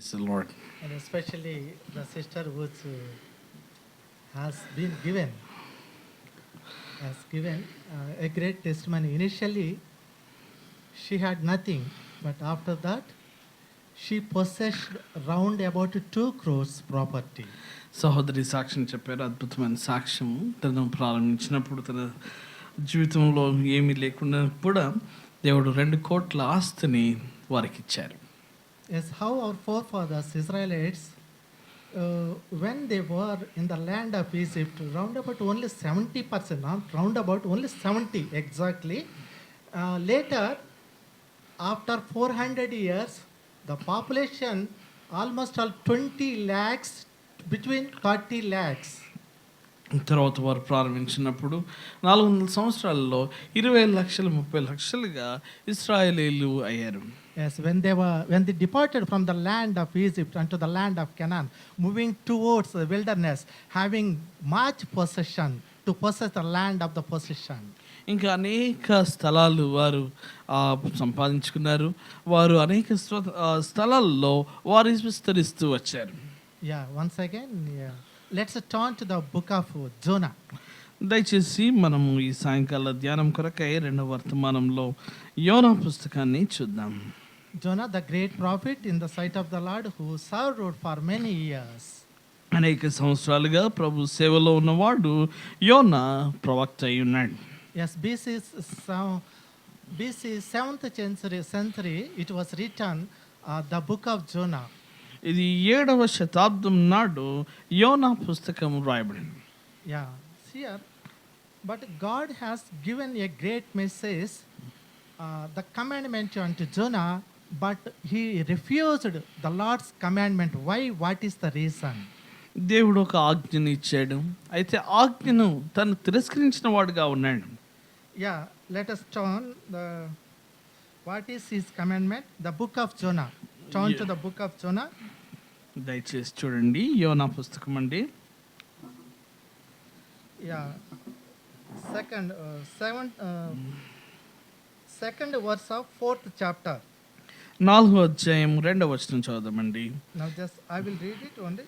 Praise the Lord. And especially the sister which has been given a great testimony. Initially, she had nothing, but after that, she possessed round about 2 crores property. సహోదరి సాక్ష్యం చెప్పారు, అద్భుతమైన సాక్ష్యం. తను ప్రారంభించినప్పుడు తన జీవితంలో ఏమీ లేకుండా కూడా దేవుడు 2 కోట్ల ఆస్తిని వారికి ఇచ్చారు. Yes, how our forefathers, Israelites, when they were in the land of Egypt, round about only 70%, not round about only 70 exactly. Later, after 400 years, the population almost all 20 lakhs, between 30 lakhs. తర్వాత వారు ప్రారంభించినప్పుడు 400 సంవత్సరాలలో 20 లక్షలు 30 లక్షలుగా ఇశ్రాయేలీలు అయ్యారు. Yes, when they departed from the land of Egypt unto the land of Canaan, moving towards the wilderness, having much possession to possess the land of the possession. ఇంకా అనేక స్థలాలు వారు సంపాదించుకున్నారు. వారు అనేక స్థలాల్లో వారు విస్తరిస్తూ వచ్చారు. Yeah, once again, let's turn to the book of Jonah. దయచేసి మనము ఈ సాయంకాల ధ్యానం కొరకై 2వ వర్తమానంలో యోనా పుస్తకాన్ని చూద్దాం. Jonah, the great prophet in the sight of the Lord, who served for many years. అనేక సంవత్సరాలుగా ప్రభు సేవలో ఉన్నవాడు యోనా ప్రవక్త అయి ఉన్నాడు. Yes, BC 7th century it was written, the book of Jonah. ఇది 7వ శతాబ్దం నాడు యోనా పుస్తకం రాయబడింది. Yeah, here, but God has given a great message, the commandment unto Jonah, but he refused the Lord's commandment. Why? What is the reason? దేవుడు ఒక ఆజ్ఞను ఇచ్చాడు, అయితే ఆజ్ఞను తను తిరస్కరించిన వాడుగా ఉన్నాడు. Yeah, let us turn what is his commandment? The book of Jonah. Turn to the book of Jonah. దయచేసి చూడండి యోనా పుస్తకం అండి. Yeah, second verse of 4th chapter. 4వ అధ్యాయం 2వ వచనం చదువుదామండి. Now just I will read it only.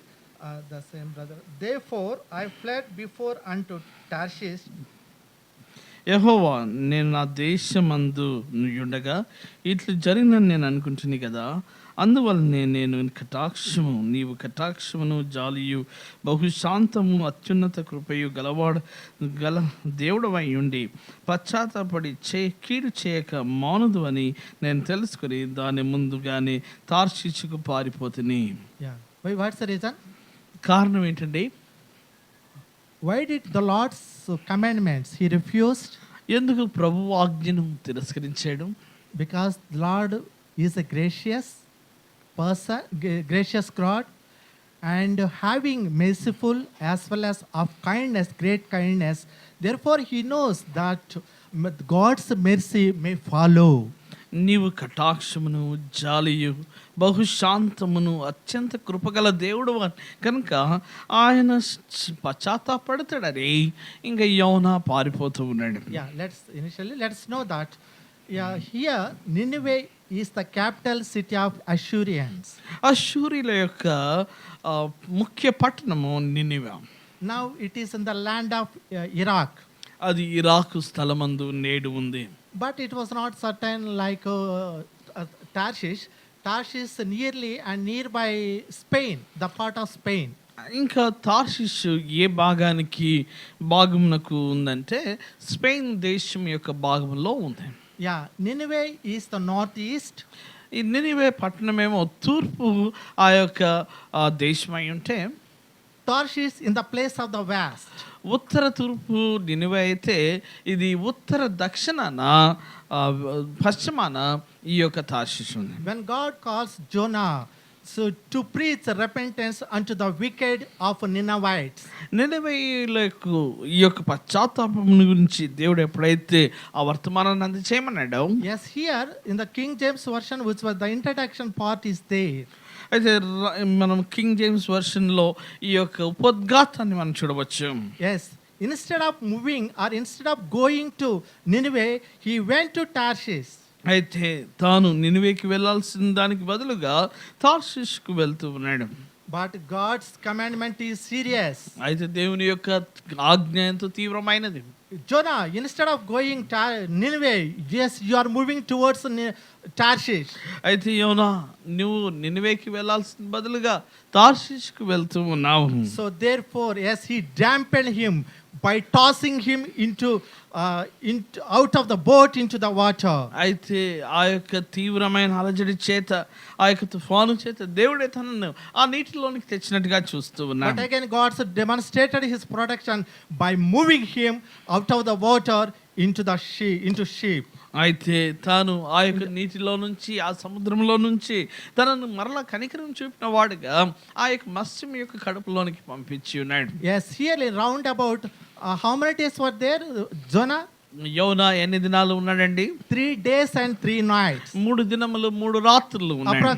The same brother. Therefore I fled before unto Tarshish. యెహోవా, నేను నా దేశమందు ఉండగా ఇట్లు జరిగిందని నేను అనుకుంటుని కదా, అందువల్లనే నేను నీవు కటాక్షమును జాలియు బహుశాంతము అత్యున్నత కృపయు గల దేవుడవై ఉండి పశ్చాత్తాపడి కీడు చేయక మానుదు అని నేను తెలుసుకుని దాని ముందుగానే తార్షీషుకు పారిపోతుని. What's the reason? కారణం ఏంటండి? Why did the Lord's commandments he refused? ఎందుకు ప్రభు ఆజ్ఞను తిరస్కరించాడు? Because the Lord is a gracious person, gracious God, and having merciful as well as of kindness, great kindness. Therefore he knows that God's mercy may follow. నీవు కటాక్షమును జాలియు బహుశాంతమును అత్యంత కృపగల దేవుడు కనుక ఆయన పశ్చాత్తాపడతాడని ఇంకా యోనా పారిపోతూ ఉన్నాడు. Let's know that here Nineveh is the capital city of Assyrians. అష్షూరీల యొక్క ముఖ్య పట్టణము Nineveh. Now it is in the land of Iraq. అది ఇరాకు స్థలమందు నేడు ఉంది. But it was not certain like Tarshish. Tarshish nearly and nearby Spain, the part of Spain. ఇంకా తార్షిష్ ఏ భాగమునకు ఉందంటే Spain దేశం యొక్క భాగంలో ఉంది. Yeah, Nineveh is the northeast. ఈ నినివే పట్టణమేమో తూర్పు ఆ యొక్క దేశమై ఉంటే Tarshish in the place of the west. ఉత్తర తూర్పు నినివే అయితే ఇది ఉత్తర దక్షిణాన పశ్చిమాన ఈ యొక్క తార్షిష్ ఉంది. When God calls Jonah to preach repentance unto the wicked of Ninevites. నినివేయులకు ఈ యొక్క పశ్చాత్తాపం గురించి దేవుడు ఎప్పుడైతే ఆ వర్తమానాన్ని అందజేయమన్నాడు. Yes, here in the King James version, which was the introduction part, is there. అయితే మనం కింగ్ జేమ్స్ వర్షన్లో ఈ యొక్క ఉపోద్ఘాతాన్ని మనం చూడవచ్చు. Yes, instead of moving or instead of going to Nineveh, he went to Tarshish. అయితే తాను నినివేకి వెళ్ళాల్సిన దానికి బదులుగా తార్షీష్కు వెళ్తూ ఉన్నాడు. But God's commandment is serious. అయితే దేవుని యొక్క ఆజ్ఞ ఎంతో తీవ్రమైనది. Jonah, instead of going to Nineveh, yes, you are moving towards Tarshish. అయితే యోనా నువ్వు నినివేకి వెళ్ళాల్సిన బదులుగా తార్షీష్కు వెళ్తూ ఉన్నావు. So therefore, yes, he dampened him by tossing him into out of the boat into the water. అయితే ఆ యొక్క తీవ్రమైన అలజడి చేత, ఆ యొక్క తుఫాను చేత దేవుడే తనను ఆ నీటిలోనికి తెచ్చినట్టుగా చూస్తూ But ఉన్నాడు. again, God demonstrated his protection by moving him out of the water into sheep. అయితే తాను ఆ యొక్క నీటిలో నుంచి, ఆ సముద్రంలో నుంచి తనను మరలా కనికరం చూపిన వాడుగా ఆ యొక్క మత్స్యం యొక్క కడుపులోనికి పంపించి ఉన్నాడు. Yes, here in roundabout, how many days were there, Jonah? యోనా ఎన్ని దినాలు ఉన్నాడండి? 3 days and 3 nights. 3 దినములు 3 రాత్రులు ఉన్నాడు.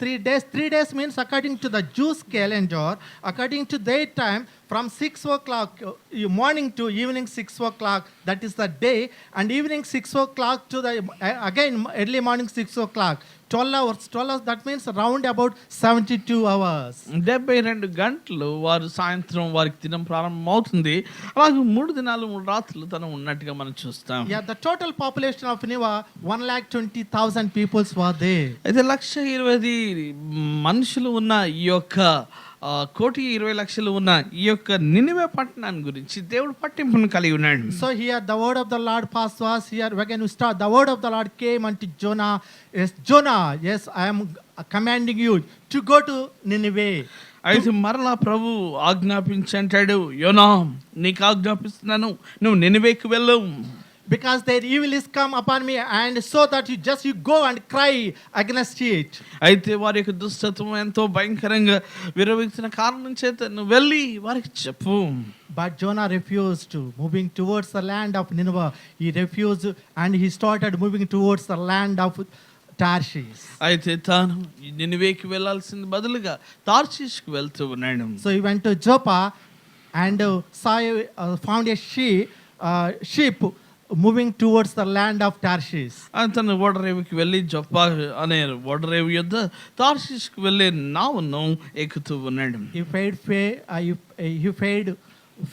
3 days. 3 days means according to the Jews calendar, according to their time, from 6 o'clock morning to evening 6 o'clock, that is the day, and evening 6 o'clock to the again early morning 6 o'clock. 12 hours, that means round about 72 hours. 72 గంటలు వారు సాయంత్రం వారికి దినం ప్రారంభమవుతుంది. అలాగే 3 దినాలు 3 రాత్రులు తను ఉన్నట్టుగా మనం చూస్తాం. Yeah, the total population of Nineveh, 1,20,000 people were there. అయితే 1,20,000 మనుషులు ఉన్న ఈ యొక్క 1,20,00,000 ఉన్న ఈ యొక్క నినివే పట్టణాన్ని గురించి దేవుడు పట్టింపును కలిగి ఉన్నాడు. So here the word of the Lord passed was here. Again we start. The word of the Lord came unto Jonah. Yes, Jonah, yes, I am commanding you to go to Nineveh. అయితే మరలా ప్రభు ఆజ్ఞాపించి అంటాడు, యోనా నీకు ఆజ్ఞాపిస్తున్నాను, నువ్వు నినివేకి వెళ్ళు. Because their evil is come upon me, and so that you go and cry against it. అయితే వారి యొక్క దుష్టత్వం ఎంతో భయంకరంగా విరవిస్తున్న కారణం చేత నువ్వు వెళ్ళి వారికి చెప్పు. But Jonah refused, moving towards the land of Nineveh. He refused and he started moving towards the land of Tarshish. అయితే తాను నినివేకి వెళ్ళాల్సిన బదులుగా తార్షీష్కు వెళ్తూ ఉన్నాడు. So he went to Joppa and found a ship moving towards the land of Tarshish. తను ఓడరేవుకి వెళ్ళి జొప్పా అనే ఓడరేవు యొద్ద తార్షీష్కు వెళ్ళే నావను ఎక్కుతూ ఉన్నాడు. He paid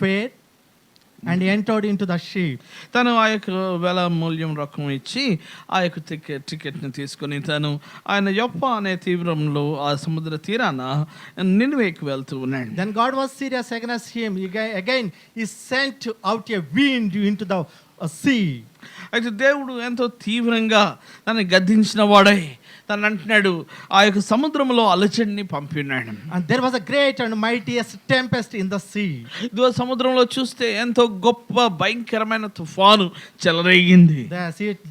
fare and entered into the ship. తను ఆ యొక్క వేల మూల్యం రకం ఇచ్చి ఆ యొక్క టికెట్ని తీసుకొని తను ఆయన యొప్ప అనే తీవ్రంలో ఆ సముద్ర తీరాన నినివేకి వెళ్తూ ఉన్నాడు. Then God was serious against him. Again he sent out a wind into the sea. అయితే దేవుడు ఎంతో తీవ్రంగా తనని గద్దించిన వాడై తను అంటున్నాడు, ఆ యొక్క సముద్రంలో అలజడిని పంపినాడు. And there was a great and mightiest tempest in the sea. ఇదిగో సముద్రంలో చూస్తే ఎంతో గొప్ప భయంకరమైన తుఫాను చెలరేగింది.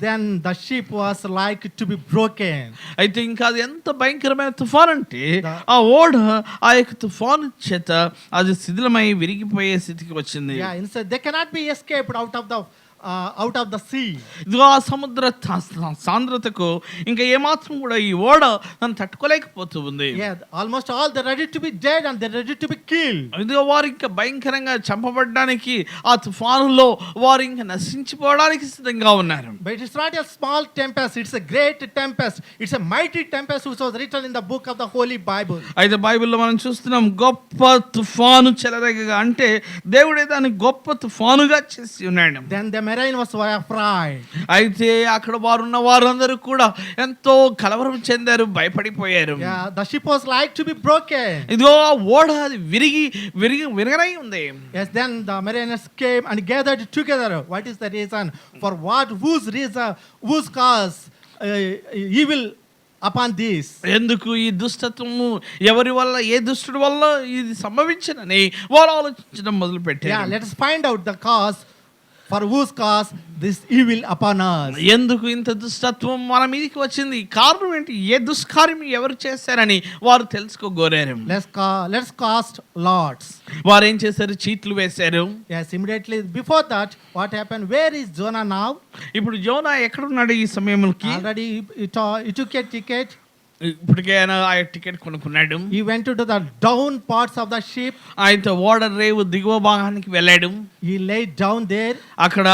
Then the ship was like to be broken. అయితే ఇంకా అది ఎంత భయంకరమైన తుఫాన్ అంటే ఆ ఓడ ఆ యొక్క తుఫాను చేత అది శిథిలమై విరిగిపోయే స్థితికి వచ్చింది. Yeah, instead they cannot be escaped out of the sea. ఇదిగో ఆ సముద్ర సాంద్రతకు ఇంకా ఏమాత్రం కూడా ఈ ఓడ నన్ను తట్టుకోలేకపోతూ ఉంది. Yeah, almost all they're ready to be dead and they're ready to be killed. ఇదిగో వారు ఇంకా భయంకరంగా చంపబడడానికి ఆ తుఫానులో వారు ఇంకా నశించిపోవడానికి సిద్ధంగా ఉన్నారు. But it's not a small tempest, it's a great tempest. It's a mighty tempest which was written in the book of the Holy Bible. అయితే బైబిల్లో మనం చూస్తున్నాం గొప్ప తుఫాను చెలరేగగా అంటే దేవుడే దాన్ని గొప్ప తుఫానుగా చేసి ఉన్నాడు. Then the marine was afraid. అయితే అక్కడ వారున్న వారందరూ కూడా ఎంతో కలవరం చెందారు, భయపడిపోయారు. Yeah, the ship was like to be broken. ఇదిగో ఆ ఓడ అది విరగనై ఉంది. Yes, then the mariners came and gathered together. What is the reason? For what? Whose cause evil upon this? ఎందుకు ఈ దుష్టత్వము ఎవరి వల్ల, ఏ దుష్టుడి వల్ల ఇది సంభవించినని వారు ఆలోచించడం మొదలు పెట్టారు. Yeah, let us find out the cause. For whose cause this evil upon us? ఎందుకు ఇంత దుష్టత్వం మన మీదకి వచ్చింది, కారణం ఏంటి, ఏ దుష్కార్యం ఎవరు చేశారని వారు తెలుసుకోగోరారు. Let's cast lots. వారు ఏం చేశారు, చీట్లు వేశారు. Yes, immediately before that what happened? Where is Jonah now? ఇప్పుడు యోనా ఎక్కడున్నాడు ఈ సమయంలోకి? Already he took a ticket ఇప్పటికే ఆయన ఆ టికెట్ కొనుక్కున్నాడు. He went to the down parts of the ship. ఆయన ఓడ రేవు దిగువ భాగానికి వెళ్ళాడు. He laid down there అక్కడ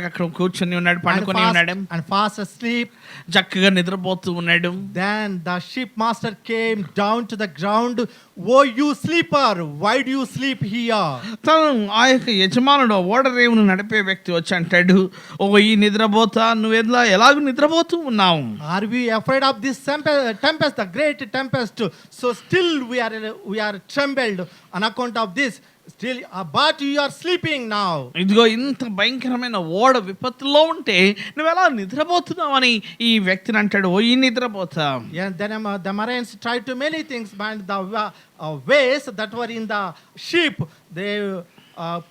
అక్కడ కూర్చొని ఉన్నాడు, పండుకొని ఉన్నాడు, and fast asleep. చక్కగా నిద్రపోతూ ఉన్నాడు. Then the ship master came down to the ground. Oh, you sleeper, why do you sleep here? తను ఆ యొక్క యజమానుడు ఓడ రేవును నడిపే వ్యక్తి వచ్చి అంటాడు, ఓ ఈ నిద్రపోతా నువ్వు ఎలాగూ నిద్రపోతూ ఉన్నావు? Are we afraid of this tempest, the great tempest? So still we are trembled on account of this. Still, but you are sleeping now. ఇదిగో ఇంత భయంకరమైన ఓడ విపత్తులో ఉంటే నువ్వెలా నిద్రపోతున్నావని ఈ వ్యక్తిని అంటాడు, ఓ ఈ నిద్రపోతా. Yeah, then the Marines tried to many things, but the waves that were in the ship, they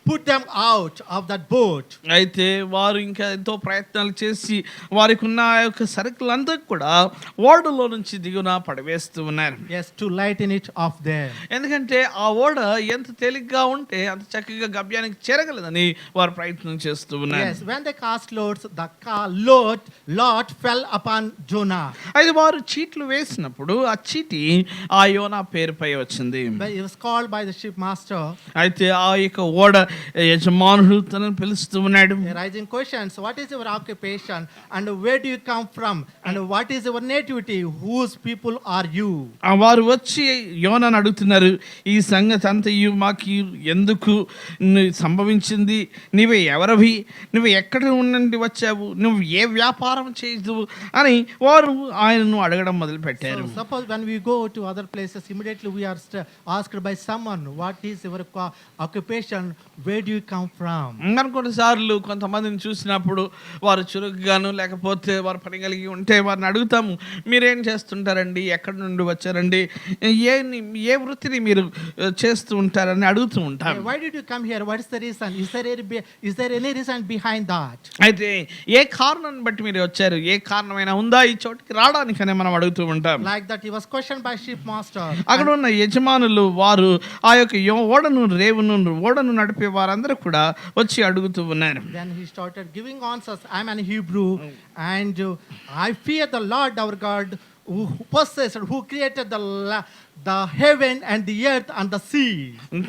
put them out of that boat. అయితే వారు ఇంకా ఎంతో ప్రయత్నాలు చేసి వారికి ఉన్న ఆ యొక్క సరుకులంతా కూడా ఓడలో నుంచి దిగున పడవేస్తూ ఉన్నారు. Yes, to lighten it off there. ఎందుకంటే ఆ ఓడ ఎంత తేలిగ్గా ఉంటే అంత చక్కగా గమ్యానికి చేరగలదని వారు ప్రయత్నం చేస్తూ ఉన్నారు. Yes, when they cast loads, the lot fell upon Jonah. అయితే వారు చీట్లు వేసినప్పుడు ఆ చీటి ఆ యోనా పేరుపై వచ్చింది. It was called by the ship master. అయితే ఆ యొక్క ఓడ యజమానుడు తనను పిలుస్తూ ఉన్నాడు. Rising questions: what is your occupation and where do you come from and what is your nativity? Whose people are you? వారు వచ్చి యోనాను అడుగుతున్నారు, ఈ సంగతి అంతయు మాకు ఎందుకు సంభవించింది? నీవే ఎవరివి? నువ్వు ఎక్కడ నుండి వచ్చావు? నువ్వు ఏ వ్యాపారం చేయదు అని వారు ఆయనను అడగడం మొదలు పెట్టారు. Suppose when we go to other places, immediately we are asked by someone, what is your occupation? Where do you come from? కొన్నిసార్లు కొంతమందిని చూసినప్పుడు వారు చురుగ్గాను లేకపోతే వారు పని కలిగి ఉంటే వారిని అడుగుతాము, మీరేం చేస్తుంటారండి, ఎక్కడి నుండి వచ్చారండి, ఏ వృత్తిని మీరు చేస్తూ ఉంటారని అడుగుతూ ఉంటాం. Why did you come here? What is the reason? Is there any reason behind that? అయితే ఏ కారణాన్ని బట్టి మీరు వచ్చారు, ఏ కారణమైనా ఉందా ఈ చోటికి రావడానికనే మనం అడుగుతూ ఉంటాం. Like that he was questioned by ship master. అక్కడ ఉన్న యజమానులు వారు ఆ యొక్క ఓడను నడిపే వారందరూ కూడా వచ్చి అడుగుతూ ఉన్నారు. Then he started giving answers. I am an Hebrew and I fear the Lord our God who possessed, who created the heaven and the earth and the sea.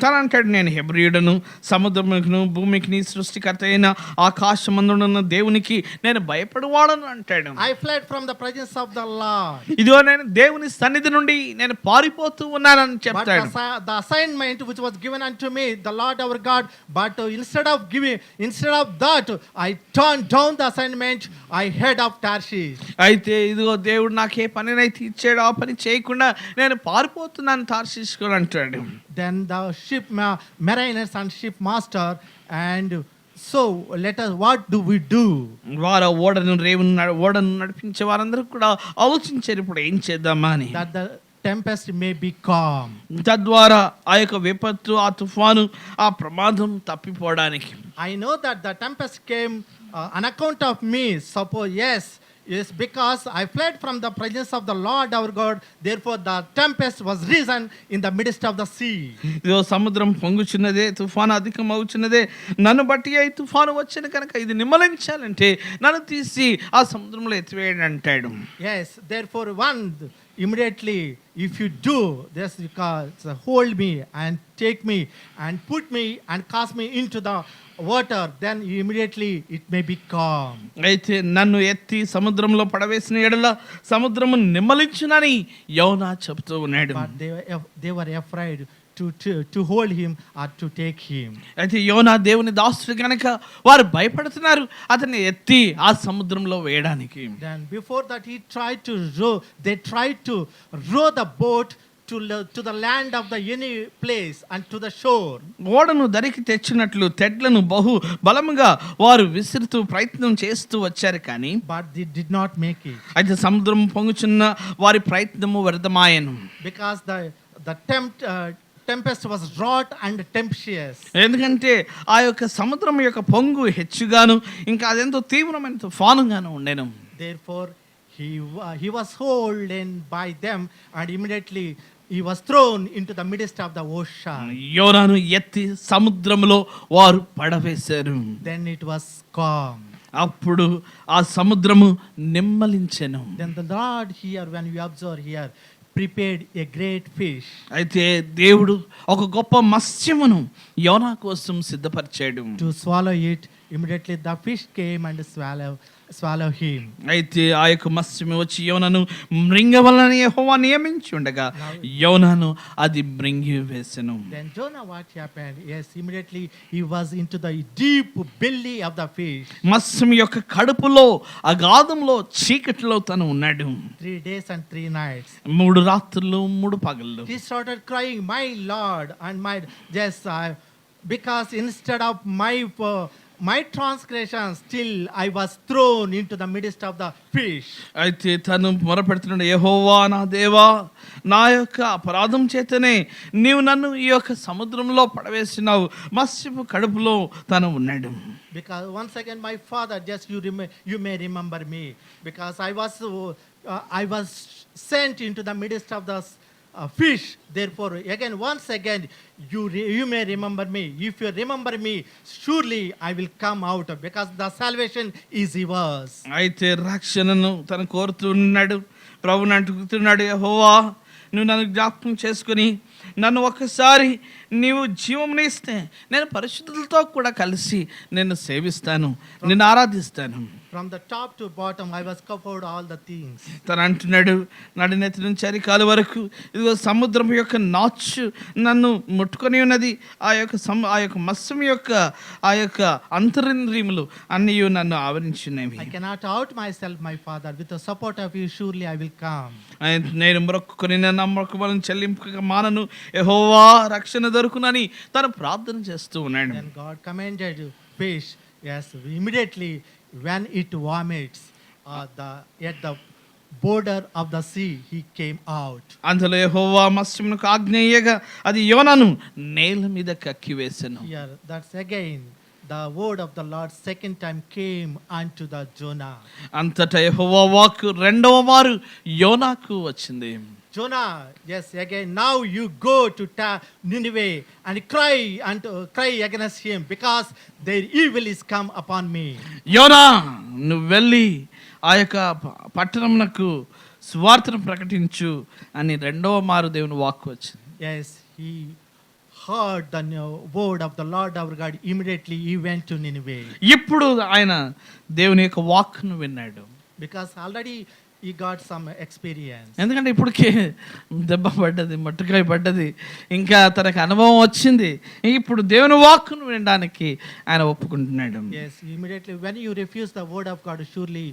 తను అంటాడు, నేను హెబ్రీయుడను, సముద్రమును భూమికి సృష్టికర్త అయిన ఆకాశమందున్న దేవునికి నేను భయపడువాడను అంటాడు. I fled from the presence of the Lord. ఇదిగో నేను దేవుని సన్నిధి నుండి నేను పారిపోతూ ఉన్నానని చెప్తాడు. But the assignment which was given unto me, the Lord our God, but instead of that, I turned down the assignment. I head of Tarshish. అయితే ఇదిగో దేవుడు నాకు ఏ పనినైతే ఇచ్చాడో ఆ పని చేయకుండా నేను పారిపోతున్నాను తార్షీషుకు అంటాడు. Then the ship mariners and ship master, and so let us, what do we do? వారు ఓడను నడిపించే వారందరూ కూడా ఆలోచించారు, ఇప్పుడు ఏం చేద్దామా అని. That the tempest may be calm. తద్వారా ఆ యొక్క విపత్తు, ఆ తుఫాను, ఆ ప్రమాదం తప్పిపోవడానికి. I know that the tempest came on account of me. Suppose yes, because I fled from the presence of the Lord our God, therefore the tempest was risen in the midst of the sea. ఇదో సముద్రం పొంగుచున్నదే, తుఫాను అధికమవుచున్నదే, నన్ను బట్టి ఈ తుఫాను వచ్చిన కనుక ఇది నిమ్మలించాలంటే నన్ను తీసి ఆ సముద్రంలో ఎత్తివేయండి అంటాడు. Yes, therefore immediately if you do this, you hold me and take me and put me and cast me into the water, then immediately it may be calm. అయితే నన్ను ఎత్తి సముద్రంలో పడవేసిన ఎడల సముద్రము నిమ్మలించునని యోనా చెప్తూ ఉన్నాడు. But they were afraid to hold him or to take him. అయితే యోనా దేవుని దాసుడు కనుక వారు భయపడుతున్నారు అతన్ని ఎత్తి ఆ సముద్రంలో వేయడానికి. Then before that they tried to row the boat to the land of the any place and to the shore. ఓడను దరికి తెచ్చినట్లు తెడ్లను బహు బలముగా వారు విసురుతూ ప్రయత్నం చేస్తూ వచ్చారు కానీ but they did not make it. అయితే సముద్రం పొంగుచున్న వారి ప్రయత్నము వ్యర్థమాయెను. Because the tempest was wrought and tempestuous. ఎందుకంటే ఆ యొక్క సముద్రం యొక్క పొంగు హెచ్చుగాను ఇంకా అదెంతో తీవ్రమైన తుఫానుగాను ఉండెను. Therefore he was holden by them and immediately he was thrown into the midst of the ocean. యోనాను ఎత్తి సముద్రములో వారు పడవేశారు. Then it was calm. అప్పుడు ఆ సముద్రము నిమ్మలించెను. Then the Lord here, when we observe here, prepared a great fish. అయితే దేవుడు ఒక గొప్ప మత్స్యమును యోనా కోసం సిద్ధపరిచాడు. To swallow it, immediately the fish came and swallow him. అయితే ఆ యొక్క మత్స్యము వచ్చి యోనను మృంగవలనని యెహోవా నియమించి ఉండగా యోనాను అది మృంగి వేసెను. Then Jonah, what happened? Yes, immediately he was into the deep belly of the fish. మత్స్యం యొక్క కడుపులో అగాధంలో చీకటిలో తను ఉన్నాడు. 3 days and 3 nights. 3 రాత్రులు 3 పగళ్ళు. He started crying, my Lord and my, yes, because instead of my transgression, still I was thrown into the midst of the fish. అయితే తను మొరపెడుతున్నాడు, యెహోవా నా దేవా, నా యొక్క అపరాధం చేతనే నీవు నన్ను ఈ యొక్క సముద్రంలో పడవేసినావు. మత్స్యపు కడుపులో తను ఉన్నాడు. Because once again, my father, just you may remember me, because I was sent into the midst of the fish. Therefore, again, once again, you may remember me. If you remember me, surely I will come out, because the salvation is yours. అయితే రక్షణను తను కోరుతున్నాడు. ప్రభువుని అంటున్నాడు, యెహోవా నువ్వు నన్ను జ్ఞాపకం చేసుకుని నన్ను ఒక్కసారి నీవు జీవమునిస్తే నేను పరిశుద్ధులతో కూడా కలిసి నిన్ను సేవిస్తాను, నిన్ను ఆరాధిస్తాను. From the top to bottom, I was covered all the things. తను అంటున్నాడు, నడినెత్తి నుంచి అరికాలు వరకు ఇదిగో సముద్రం యొక్క నాచు నన్ను ముట్టుకొని ఉన్నది. ఆ యొక్క మత్స్యం యొక్క ఆ యొక్క అంతరింద్రియములు అన్నీ నన్ను ఆవరించున్నవి. I cannot out myself, my father. With the support of you, surely I will come. నేను మొక్కుకొని నా మొక్కుబలను చెల్లింపుగా మానను, యెహోవా రక్షణ దొరుకునని తను ప్రార్థన చేస్తూ ఉన్నాడు. Then God commanded fish, yes, immediately when it vomits at the border of the sea, he came out. అందులో యెహోవా మత్స్యమునకు ఆజ్ఞేయగా అది యోనాను నేల మీద కక్కివేసెను. Here, that's again the word of the Lord second time came unto the Jonah. అంతటా యెహోవా వాక్కు రెండవ మారు యోనాకు వచ్చింది. Jonah, yes, again, now you go to Nineveh and cry against him, because their evil is come upon me. యోనా, నువ్వు వెళ్ళి ఆ యొక్క పట్టణమునకు సువార్తను ప్రకటించు అని రెండవ మారు దేవుని వాక్కు వచ్చింది. Yes, he heard the word of the Lord our God. Immediately he went to Nineveh. ఇప్పుడు ఆయన దేవుని యొక్క వాక్కును విన్నాడు. Because already he got some experience. ఎందుకంటే ఇప్పటికే దెబ్బ పడ్డది, మట్టుకాయ పడ్డది, ఇంకా తనకు అనుభవం వచ్చింది. ఇప్పుడు దేవుని వాక్కును వినడానికి ఆయన ఒప్పుకుంటున్నాడు. Yes, immediately when you refuse the word of God, surely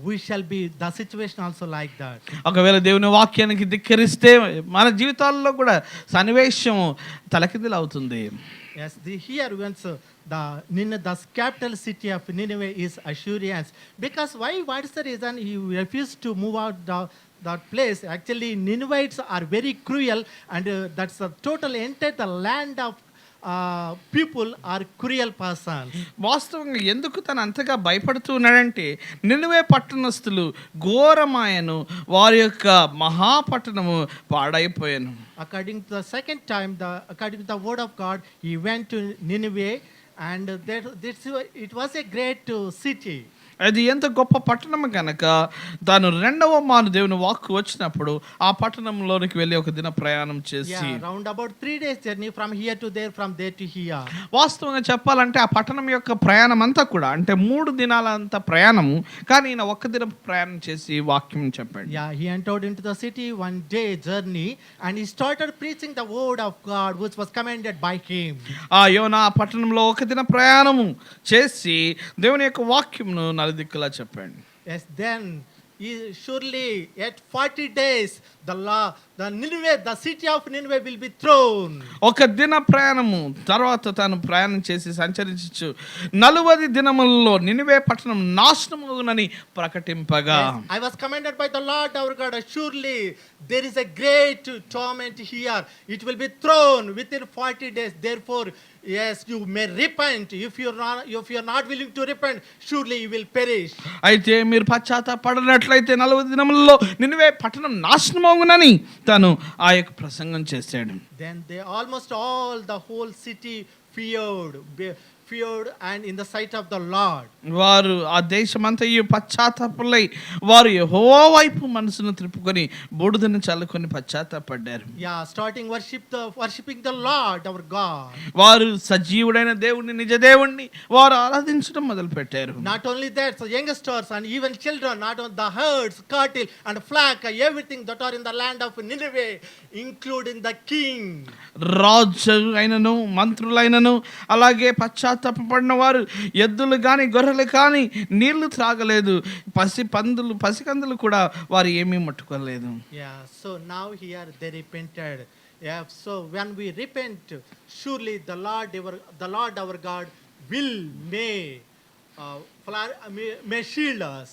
we shall be the situation also like that. ఒకవేళ దేవుని వాక్యానికి ధిక్కరిస్తే మన జీవితాల్లో కూడా సన్నివేశం తలకిందులు అవుతుంది. Yes, here once the capital city of Nineveh is Assyrians. Because why? What is the reason he refused to move out that place? Actually, Ninevites are very cruel, and that's the total entire the land of people are cruel persons. వాస్తవంగా ఎందుకు తను అంతగా భయపడుతూ ఉన్నాడంటే నినివే పట్టణస్థులు ఘోరమాయను, వారి యొక్క మహాపట్టణము పాడైపోయాను. According to the second time, according to the word of God, he went to Nineveh, and it was a great city. అది ఎంత గొప్ప పట్టణం కనుక తాను రెండవ మారు దేవుని వాక్కు వచ్చినప్పుడు ఆ పట్టణంలోనికి వెళ్ళి ఒక దిన ప్రయాణం చేసి round about 3 days journey from here to there, from there to here. వాస్తవంగా చెప్పాలంటే ఆ పట్టణం యొక్క ప్రయాణం అంతా కూడా అంటే 3 దినాల అంత ప్రయాణము, కానీ ఈయన ఒక్క దిన ప్రయాణం చేసి వాక్యం చెప్పాడు. He entered into the city 1 day journey, and he started preaching the word of God which was commanded by him. ఆ యోనా పట్టణంలో ఒక దిన ప్రయాణము చేసి దేవుని యొక్క వాక్యంను నలుదిక్కులా చెప్పాడు. Yes, then surely at 40 days the Nineveh, the city of Nineveh will be thrown. ఒక దిన ప్రయాణము తర్వాత తాను ప్రయాణం చేసి సంచరించు 40 దినములలో నినివే పట్టణం నాశనమగునని ప్రకటింపగా, I was commanded by the Lord our God, surely there is a great torment here, it will be thrown within 40 days. Therefore, yes, you may repent. If you are not willing to repent, surely you will perish. అయితే మీరు పశ్చాత్తాపడనట్లయితే 40 దినములలో నినివే పట్టణం నాశనమగునని తాను ఆ యొక్క ప్రసంగం చేశాడు. Then they almost all the whole city feared. feared and in the sight of the Lord. వారు ఆ దేశమంతయు పశ్చాత్తాపలై వారు యెహోవా వైపు మనసును త్రిప్పుకొని బూడిదను చల్లుకొని పశ్చాత్తాపడ్డారు. Yeah, starting worshiping the Lord our God. వారు సజీవుడైన దేవుణ్ణి నిజ దేవుణ్ణి వారు ఆరాధించడం మొదలుపెట్టారు. Not only that, so youngsters and even children, not only the herds, cattle and flock, everything that are in the land of Nineveh, including the king. రాజు అయినను మంత్రులైనను అలాగే పశ్చాత్తాపడిన వారు ఎద్దులు కానీ గొర్రెలు కానీ నీళ్లు త్రాగలేదు. పసికందులు కూడా వారు ఏమీ ముట్టుకోలేదు. Yeah, so now here they repented. Yeah, so when we repent, surely the Lord our God will may shield us.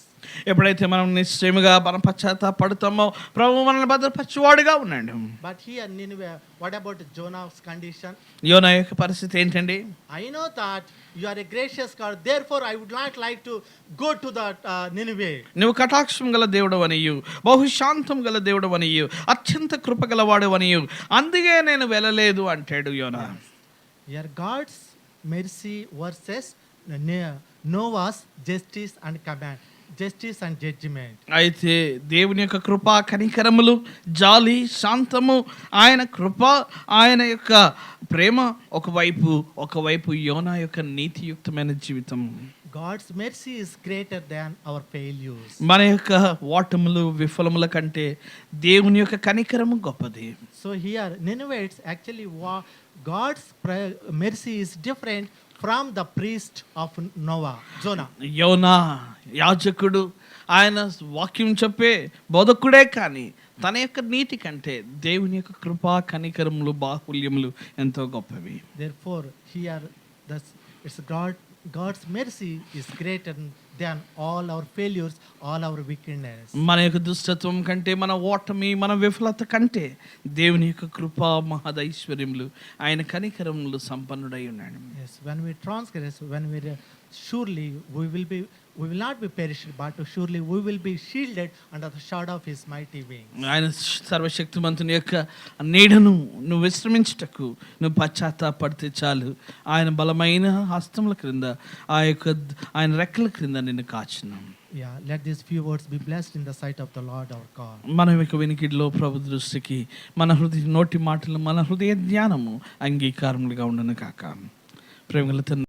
ఎప్పుడైతే మనం నిశ్చయముగా మనం పశ్చాత్తాపడతామో ప్రభు మనల్ని భద్రపరచువాడుగా ఉన్నాడు. But here Nineveh, what about Jonah's condition? యోనా యొక్క పరిస్థితి ఏంటండి? I know that you are a gracious God, therefore I would not like to go to that Nineveh. నువ్వు కటాక్షం గల దేవుడు అనియు బహుశాంతం గల దేవుడు అనియు అత్యంత కృపగలవాడు అనియు అందుకే నేను వెళ్ళలేదు అంటాడు యోనా. Here God's mercy versus Noah's justice and command, justice and judgment. అయితే దేవుని యొక్క కృప కనికరములు జాలి శాంతము ఆయన కృప ఆయన యొక్క ప్రేమ ఒకవైపు యోనా యొక్క నీతియుక్తమైన జీవితం. God's mercy is greater than our failures. మన యొక్క ఓటములు విఫలముల కంటే దేవుని యొక్క కనికరము గొప్పది. So here Ninevites actually God's mercy is different from the priest of Jonah. యోనా యాజకుడు ఆయన వాక్యం చెప్పే బోధకుడే కానీ తన యొక్క నీతి కంటే దేవుని యొక్క కృపా కనికరములు బాహుల్యములు ఎంతో గొప్పవి. Therefore here it's God's mercy is greater than all our failures, all our wickedness. మన యొక్క దుష్టత్వం కంటే మన ఓటమి మన విఫలత కంటే దేవుని యొక్క కృపా మహదైశ్వర్యములు ఆయన కనికరములు సంపన్నుడై ఉన్నాడు. Yes, when we transgress, surely we will not be perished, but surely we will be shielded under the shadow of his mighty wings. ఆయన సర్వశక్తిమంతుని యొక్క నీడను నువ్వు విశ్రమించుటకు నువ్వు పశ్చాత్తాపడితే చాలు ఆయన బలమైన హస్తముల క్రింద ఆయన రెక్కల క్రింద నిన్ను కాచున్నాం. Yeah, let these few words be blessed in the sight of the Lord our God. మన యొక్క వినికిడిలో ప్రభు దృష్టికి మన నోటి మాటలు మన హృదయ ధ్యానము అంగీకారములుగా ఉండును కాక. ప్రేమగల తండ్రి